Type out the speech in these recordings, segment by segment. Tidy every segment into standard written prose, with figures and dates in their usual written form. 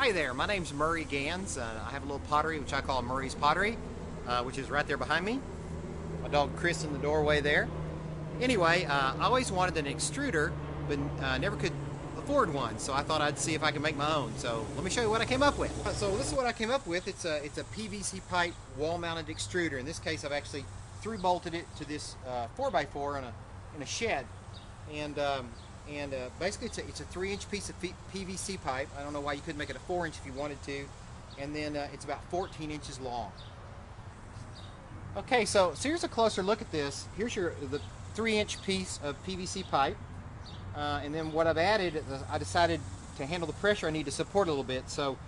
Hi there, my name's Murray Gans. I have a little pottery which I call Murray's Pottery, which is right there behind me. My dog Chris in the doorway there. Anyway, I always wanted an extruder, but never could afford one, so I thought I'd see if I could make my own. So let me show you what I came up with. So this is what I came up with. It's a PVC pipe wall-mounted extruder. In this case, I've actually through-bolted it to this 4x4 in a shed, and basically it's a 3-inch piece of PVC pipe. I don't know why you couldn't make it a 4-inch if you wanted to, and then it's about 14 inches long. Okay, so here's a closer look at this. Here's the 3-inch piece of PVC pipe, and then what I've added, I decided to handle the pressure I need to support a little bit. So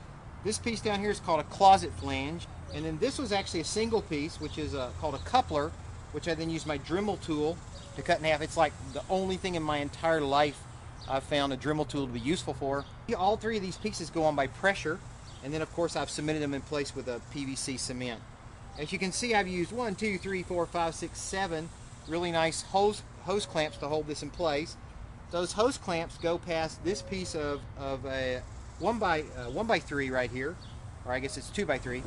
this piece down here is called a closet flange, and then this was actually a single piece, which is called a coupler, which I then use my Dremel tool to cut in half. It's like the only thing in my entire life I've found a Dremel tool to be useful for. All three of these pieces go on by pressure, and then of course I've cemented them in place with a PVC cement. As you can see, I've used 1, 2, 3, 4, 5, 6, 7 really nice hose clamps to hold this in place. Those hose clamps go past this piece of a 1x3 right here, or I guess it's 2x3.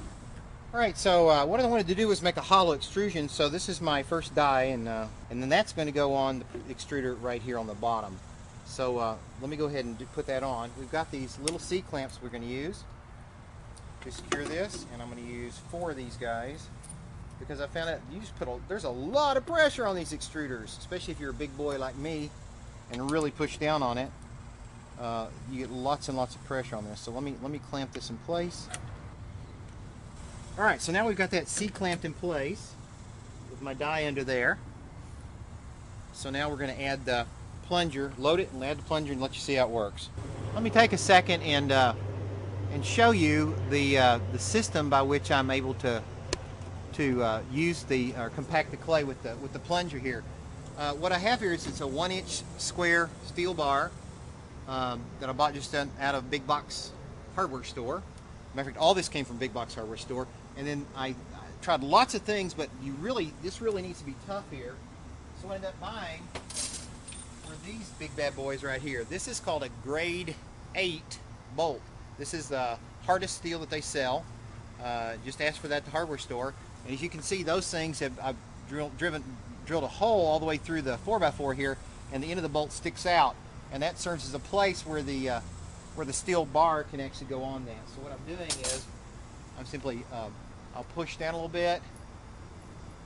Alright, so what I wanted to do was make a hollow extrusion. So this is my first die, and then that's going to go on the extruder right here on the bottom. So let me go ahead and put that on. We've got these little C-clamps we're going to use to secure this, and I'm going to use 4 of these guys because I found out there's a lot of pressure on these extruders, especially if you're a big boy like me and really push down on it. You get lots and lots of pressure on this. So let me clamp this in place. Alright, so now we've got that C clamped in place with my die under there. So now we're going to add the plunger, load it and add the plunger and let you see how it works. Let me take a second and show you the system by which I'm able to use compact the clay with the plunger here. What I have here is it's a 1-inch square steel bar that I bought just out of Big Box hardware store. Matter of fact, all this came from Big Box hardware store. And then I tried lots of things, but this really needs to be tough here. So what I ended up buying were these big bad boys right here. This is called a grade 8 bolt. This is the hardest steel that they sell. Just ask for that at the hardware store. And as you can see, those things I've drilled a hole all the way through the 4x4 here, and the end of the bolt sticks out. And that serves as a place where the steel bar can actually go on that. So what I'm doing is I'm simply I'll push down a little bit,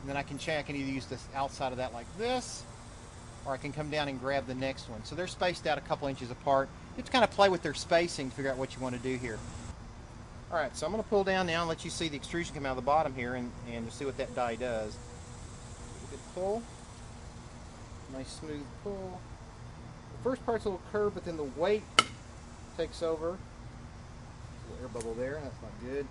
and then I can either use the outside of that like this, or I can come down and grab the next one. So they're spaced out a couple inches apart. You have to kind of play with their spacing to figure out what you want to do here. Alright, so I'm going to pull down now and let you see the extrusion come out of the bottom here, and you'll see what that die does. Good pull. Nice smooth pull. The first part's a little curved, but then the weight takes over. A little air bubble there, that's not good.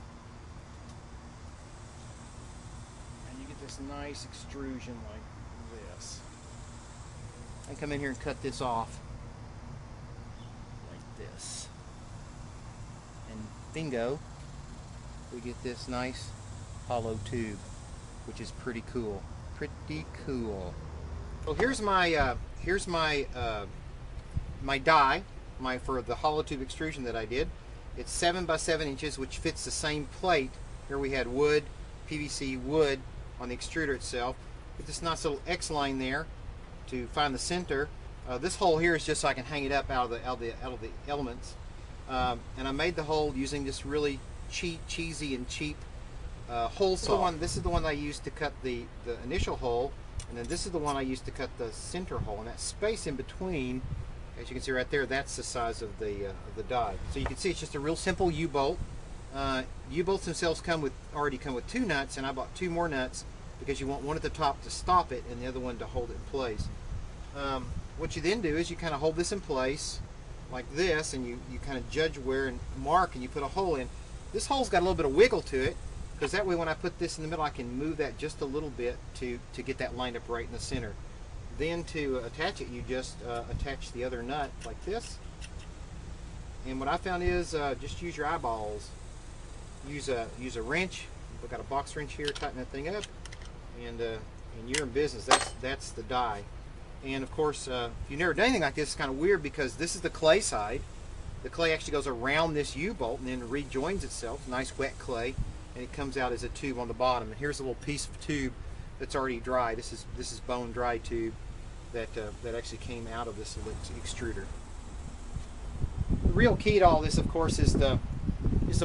And you get this nice extrusion like this. I come in here and cut this off like this. And bingo, we get this nice hollow tube, which is pretty cool. Pretty cool. So here's my my die for the hollow tube extrusion that I did. It's 7 by 7 inches, which fits the same plate. Here we had wood, PVC wood on the extruder itself. Get this nice little X line there to find the center. This hole here is just so I can hang it up out of the elements. And I made the hole using this really cheesy and cheap hole saw. This is the one I used to cut the initial hole, and then this is the one I used to cut the center hole. And that space in between, as you can see right there, that's the size of the die. So you can see it's just a real simple U-bolt. U-bolts themselves already come with 2 nuts, and I bought 2 more nuts because you want one at the top to stop it and the other one to hold it in place. What you then do is you kind of hold this in place like this, and you kind of judge where and mark, and you put a hole in. This hole's got a little bit of wiggle to it, because that way when I put this in the middle I can move that just a little bit to get that lined up right in the center. Then to attach it, you just attach the other nut like this. And what I found is just use your eyeballs. Use a wrench. We've got a box wrench here, tighten that thing up, and you're in business. That's the die. And of course, if you've never done anything like this, it's kind of weird because this is the clay side, The clay actually goes around this U-bolt and then rejoins itself. Nice wet clay, and it comes out as a tube on the bottom. And here's a little piece of tube that's already dry. This is bone dry tube that actually came out of this extruder. The real key to all this, of course, is the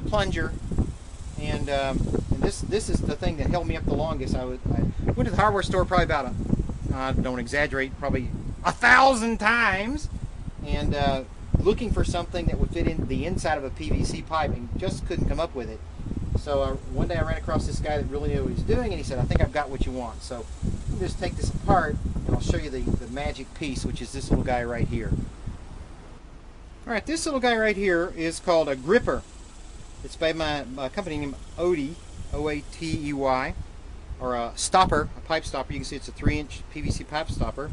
plunger, and this is the thing that held me up the longest. I went to the hardware store probably about I don't exaggerate, probably 1,000 times, and looking for something that would fit into the inside of a PVC pipe, and just couldn't come up with it. So one day I ran across this guy that really knew what he was doing, and he said, "I think I've got what you want." So I'll just take this apart, and I'll show you the magic piece, which is this little guy right here. All right, this little guy right here is called a gripper. It's by my company named Oatey, O-A-T-E-Y, or a stopper, a pipe stopper. You can see it's a 3-inch PVC pipe stopper.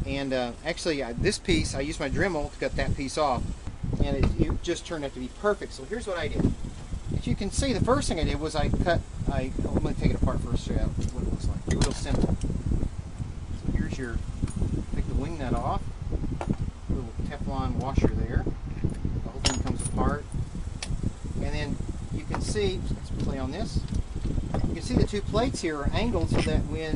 And actually, this piece, I used my Dremel to cut that piece off, and it just turned out to be perfect. So here's what I did. As you can see, the first thing I did was I'm going to take it apart first, show you what it looks like. It's real simple. So here's take the wing nut off. Little Teflon washer there. The whole thing comes apart. And then you can see, let's play on this. You can see the two plates here are angled so that when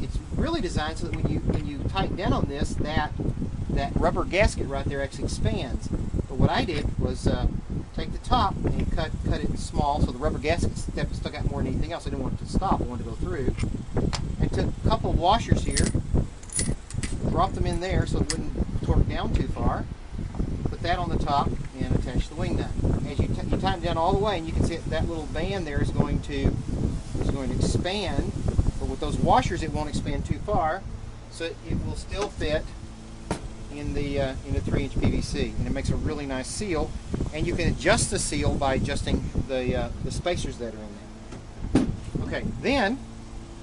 it's really designed so that when you tighten down on this, that rubber gasket right there actually expands. But what I did was take the top and cut it small so the rubber gasket stuck out more than anything else. I didn't want it to stop, I wanted to go through. And took a couple of washers here, dropped them in there so it wouldn't torque down too far. Put that on the top and attach the wing nut. As you tighten down all the way, and you can see that little band there is going to expand, but with those washers it won't expand too far, so it will still fit in the 3-inch PVC, and it makes a really nice seal. And you can adjust the seal by adjusting the spacers that are in there. Okay, then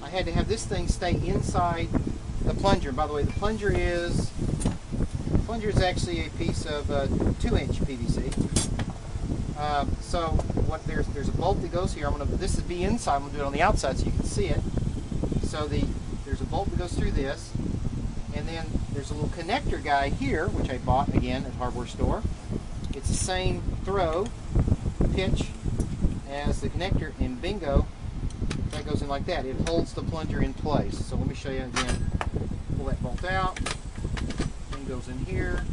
I had to have this thing stay inside the plunger. And by the way, the plunger is actually a piece of 2-inch PVC. So there's a bolt that goes here. This is be inside. I'm gonna do it on the outside so you can see it. So there's a bolt that goes through this, and then there's a little connector guy here, which I bought again at the hardware store. It's the same throw pitch as the connector, and bingo, that goes in like that. It holds the plunger in place. So let me show you again. Pull that bolt out. Thing goes in here,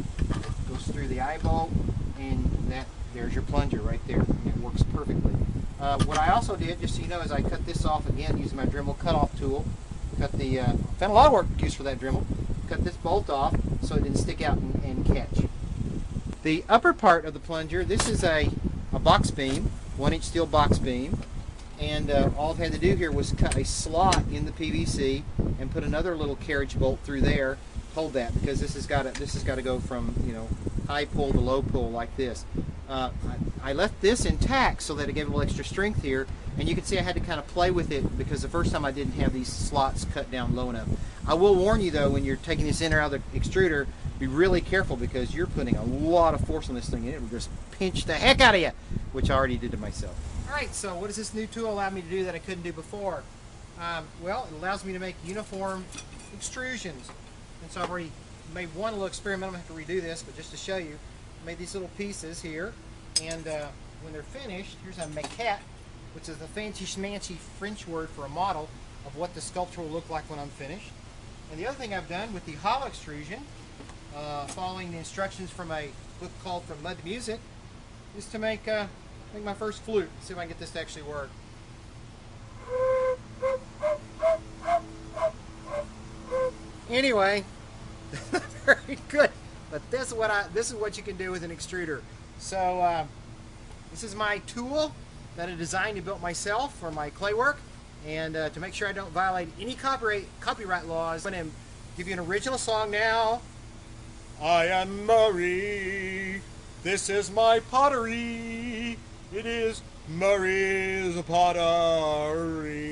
goes through the eye bolt, and there's your plunger right there. It works perfectly. What I also did, just so you know, is I cut this off again using my Dremel cutoff tool. Found a lot of work use for that Dremel. Cut this bolt off so it didn't stick out and catch. The upper part of the plunger, this is a box beam, 1-inch steel box beam, and all I had to do here was cut a slot in the PVC and put another little carriage bolt through there. Hold that, because this has got to go from high pull to low pull like this. I left this intact so that it gave a little extra strength here, and you can see I had to kind of play with it because the first time I didn't have these slots cut down low enough. I will warn you though, when you're taking this in or out of the extruder, be really careful because you're putting a lot of force on this thing and it will just pinch the heck out of you, which I already did to myself. Alright, so what does this new tool allow me to do that I couldn't do before? Well, it allows me to make uniform extrusions. And so I've already made one little experiment. I'm going to have to redo this, but just to show you, I made these little pieces here, and when they're finished, here's a maquette, which is the fancy schmancy French word for a model of what the sculpture will look like when I'm finished. And the other thing I've done with the hollow extrusion, following the instructions from a book called From Mud to Music, is to make my first flute. Let's see if I can get this to actually work. Anyway, very good. But this is what you can do with an extruder. So this is my tool that I designed and built myself for my clay work. And to make sure I don't violate any copyright laws, I'm going to give you an original song now. I am Murray. This is my pottery. It is Murray's pottery.